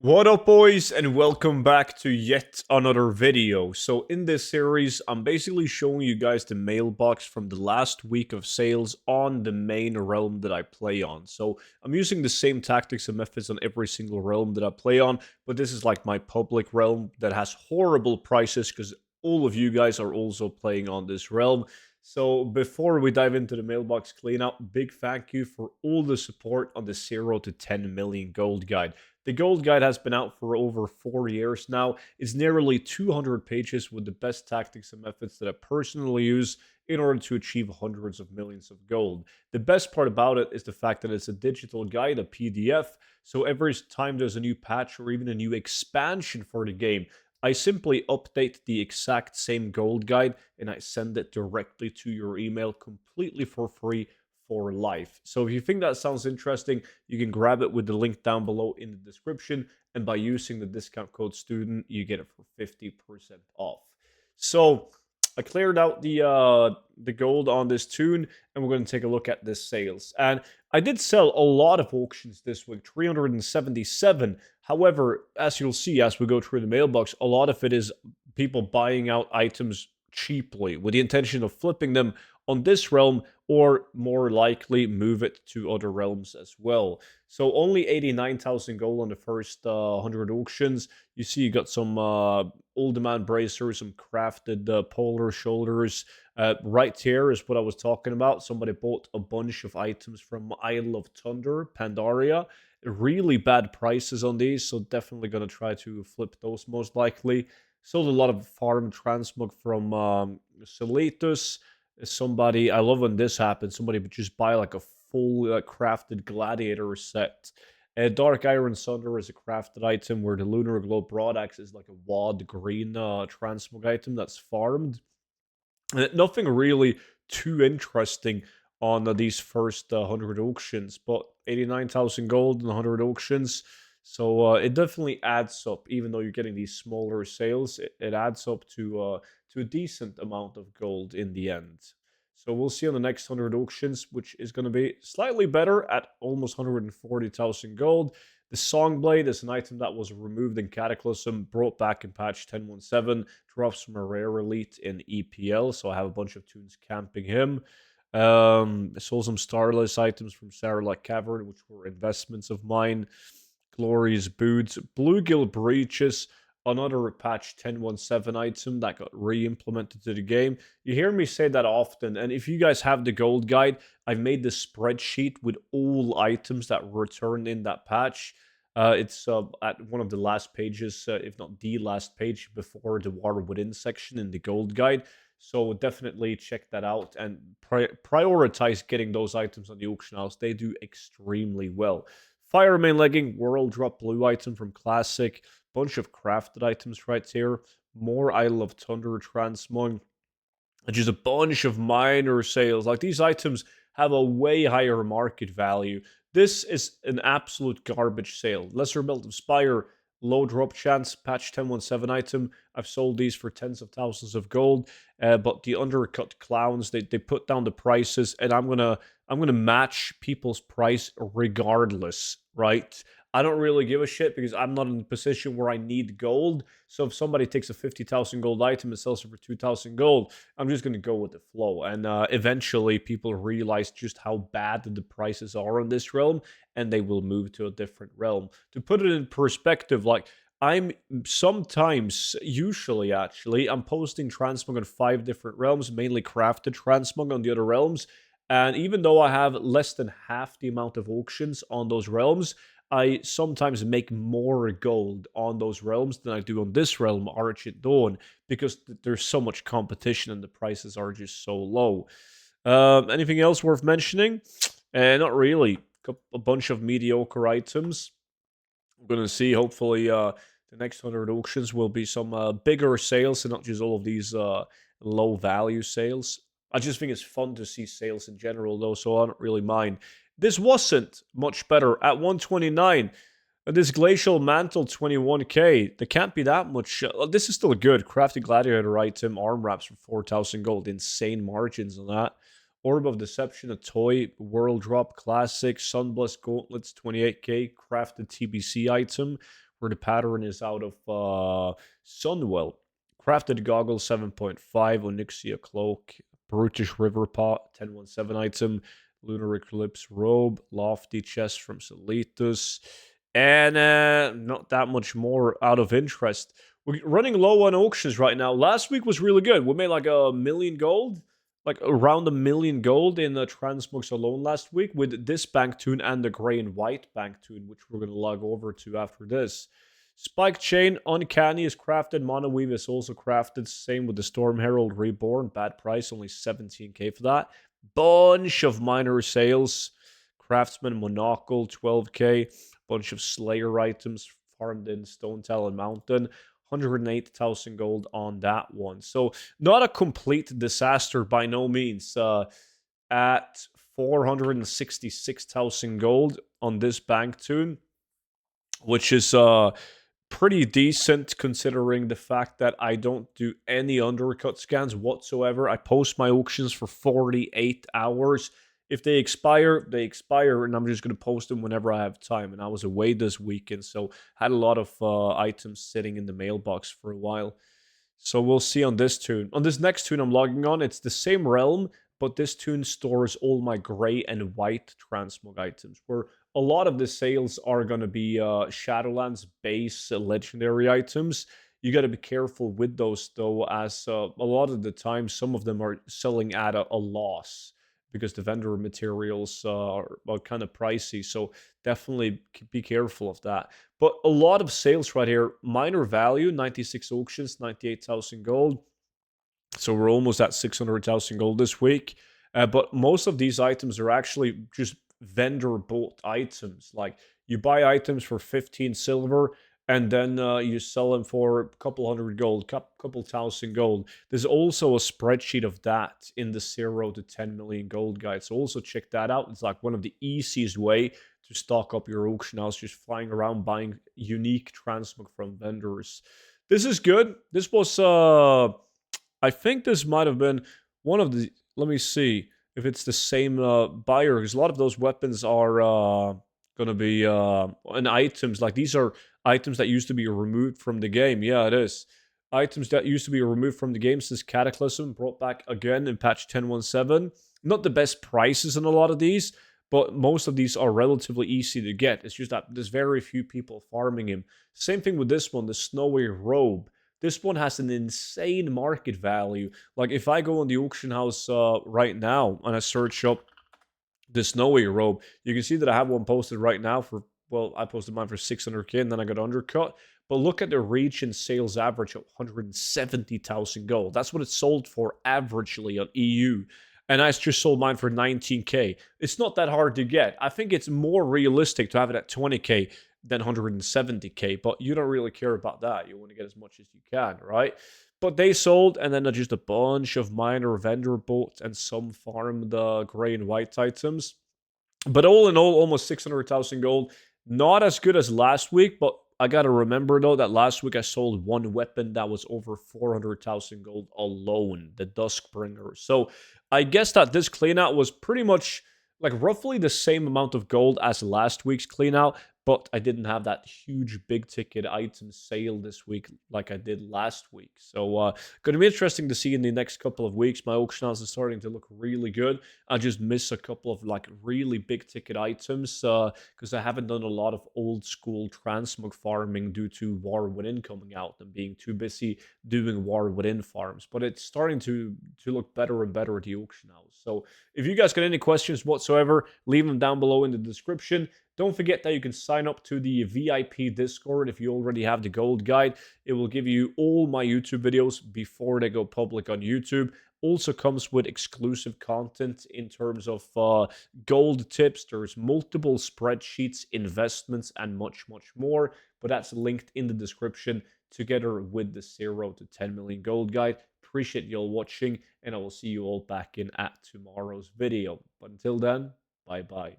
What up, boys, and welcome back to yet another video. So in this series, I'm basically showing you guys the mailbox from the last week of sales on the main realm that I play on. So I'm using the same tactics and methods on every single realm that I play on, but this is like my public realm that has horrible prices because all of you guys are also playing on this realm. So before we dive into the mailbox cleanout, big thank you for all the support on the 0 to 10 million gold guide. The Gold Guide has been out for over 4 years now. It's nearly 200 pages with the best tactics and methods that I personally use in order to achieve hundreds of millions of gold. The best part about it is the fact that it's a digital guide, a PDF, so every time there's a new patch or even a new expansion for the game, I simply update the exact same gold guide and I send it directly to your email completely for free for life. So if you think that sounds interesting, you can grab it with the link down below in the description. And by using the discount code STUDENT, you get it for 50% off. So I cleared out the gold on this tune, and we're going to take a look at this sales. And I did sell a lot of auctions this week, 377. However, as you'll see as we go through the mailbox, a lot of it is people buying out items cheaply with the intention of flipping them on this realm, or more likely move it to other realms as well. So only 89,000 gold on the first 100 auctions. You see you got some old demand bracers, some crafted polar shoulders. Right here is what I was talking about. Somebody bought a bunch of items from Isle of Thunder, Pandaria. Really bad prices on these, so definitely going to try to flip those most likely. Sold a lot of farm transmog from Seletus. Somebody, I love when this happens. Somebody would just buy like a full crafted gladiator set. Dark Iron Sunder is a crafted item, where the Lunar Glow Broadaxe is like a wad green transmog item that's farmed. Nothing really too interesting on these first 100 auctions, but 89,000 gold in 100 auctions. So it definitely adds up, even though you're getting these smaller sales, it adds up to a decent amount of gold in the end. So we'll see on the next 100 auctions, which is going to be slightly better at almost 140,000 gold. The Songblade is an item that was removed in Cataclysm, brought back in patch 10.17, drops from a rare elite in EPL, so I have a bunch of tunes camping him. I sold some Starless items from Sarlacc Cavern, which were investments of mine. Glorious Boots, Bluegill Breaches, another patch 10.17 item that got re-implemented to the game. You hear me say that often, and if you guys have the gold guide, I've made this spreadsheet with all items that returned in that patch. It's at one of the last pages, if not the last page, before the War Within section in the gold guide. So definitely check that out and prioritize getting those items on the auction house. They do extremely well. Firemain Legging, World Drop Blue item from Classic. Bunch of crafted items right here. More Isle of Thunder Transmog. And just a bunch of minor sales. Like, these items have a way higher market value. This is an absolute garbage sale. Lesser Belt of Spire, low drop chance, patch 10.17 item. I've sold these for tens of thousands of gold. But the undercut clowns, they put down the prices, and I'm gonna match people's price regardless, right? I don't really give a shit because I'm not in a position where I need gold. So if somebody takes a 50,000 gold item and sells it for 2,000 gold, I'm just going to go with the flow. And eventually people realize just how bad the prices are on this realm, and they will move to a different realm. To put it in perspective, like, I'm sometimes, usually actually, I'm posting transmog on 5 different realms, mainly crafted transmog on the other realms. And even though I have less than half the amount of auctions on those realms, I sometimes make more gold on those realms than I do on this realm, Arch at Dawn, because there's so much competition and the prices are just so low. Anything else worth mentioning? Not really. A bunch of mediocre items. We're going to see, hopefully, the next 100 auctions will be some bigger sales and not just all of these low value sales. I just think it's fun to see sales in general, though, so I don't really mind. This wasn't much better at 129. This Glacial Mantle 21k. There can't be that much. This is still good. Crafty Gladiator item, arm wraps for 4,000 gold. Insane margins on that. Orb of Deception, a toy. World Drop Classic. Sunblessed Gauntlets 28k. Crafted TBC item. where the pattern is out of Sunwell. Crafted Goggles 7.5, Onyxia Cloak, Brutish River Pot 1017 item, Lunar Eclipse Robe, Lofty Chest from Solitus, and not that much more out of interest. We're running low on auctions right now. Last week was really good. We made like 1,000,000 gold, like around 1,000,000 gold in Transmogs alone last week with this bank tune and the gray and white bank tune, which we're going to log over to after this. Spike Chain, Uncanny is crafted. Mono Weave is also crafted. Same with the Storm Herald Reborn. Bad price, only 17k for that. Bunch of minor sales. Craftsman Monocle, 12k. Bunch of Slayer items farmed in Stone Talon Mountain. 108,000 gold on that one. So not a complete disaster by no means. At 466,000 gold on this bank tune, which is pretty decent considering the fact that I don't do any undercut scans whatsoever. I post my auctions for 48 hours. If they expire, they expire, and I'm just going to post them whenever I have time. And I was away this weekend, so had a lot of items sitting in the mailbox for a while. So we'll see on this tune. On this next tune I'm logging on, it's the same realm, but this tune stores all my gray and white transmog items, where a lot of the sales are going to be Shadowlands base legendary items. You got to be careful with those, though, as a lot of the time, some of them are selling at a loss because the vendor materials are kind of pricey. So definitely be careful of that. But a lot of sales right here. Minor value, 96 auctions, 98,000 gold. So we're almost at 600,000 gold this week. But most of these items are actually just vendor bought items. Like you buy items for 15 silver and then you sell them for a couple hundred gold, couple thousand gold. There's also a spreadsheet of that in the 0 to 10 million gold guide. So also check that out. It's like one of the easiest way to stock up your auction house, just flying around buying unique transmog from vendors. This is good. This was I think this might have been one of the. Let me see if it's the same buyer, because a lot of those weapons are going to be and items. Like these are items that used to be removed from the game. Yeah, it is. Items that used to be removed from the game since Cataclysm, brought back again in patch 10.17. Not the best prices in a lot of these, but most of these are relatively easy to get. It's just that there's very few people farming him. Same thing with this one, the Snowy Robe. This one has an insane market value. Like if I go on the auction house right now and I search up the Snowy Robe, you can see that I have one posted right now for, well, I posted mine for 600k and then I got undercut. But look at the region sales average of 170,000 gold. That's what it's sold for averagely on EU. And I just sold mine for 19k. It's not that hard to get. I think it's more realistic to have it at 20k than 170k, but you don't really care about that. You want to get as much as you can, right? But they sold, and then just a bunch of minor vendor boats and some farmed gray and white items. But all in all, almost 600,000 gold. Not as good as last week, but I gotta remember though that last week I sold one weapon that was over 400,000 gold alone, the Duskbringer. So I guess that this cleanout was pretty much like roughly the same amount of gold as last week's cleanout, but I didn't have that huge big ticket item sale this week like I did last week. So going to be interesting to see in the next couple of weeks. My auction house is starting to look really good. I just miss a couple of like really big ticket items because I haven't done a lot of old school transmog farming due to War Within coming out and being too busy doing War Within farms. But it's starting to look better and better at the auction house. So if you guys got any questions whatsoever, leave them down below in the description. Don't forget that you can sign up to the VIP Discord if you already have the gold guide. It will give you all my YouTube videos before they go public on YouTube. Also comes with exclusive content in terms of gold tips. There's multiple spreadsheets, investments, and much, much more. But that's linked in the description together with the 0 to 10 million gold guide. Appreciate you all watching, and I will see you all back in at tomorrow's video. But until then, bye-bye.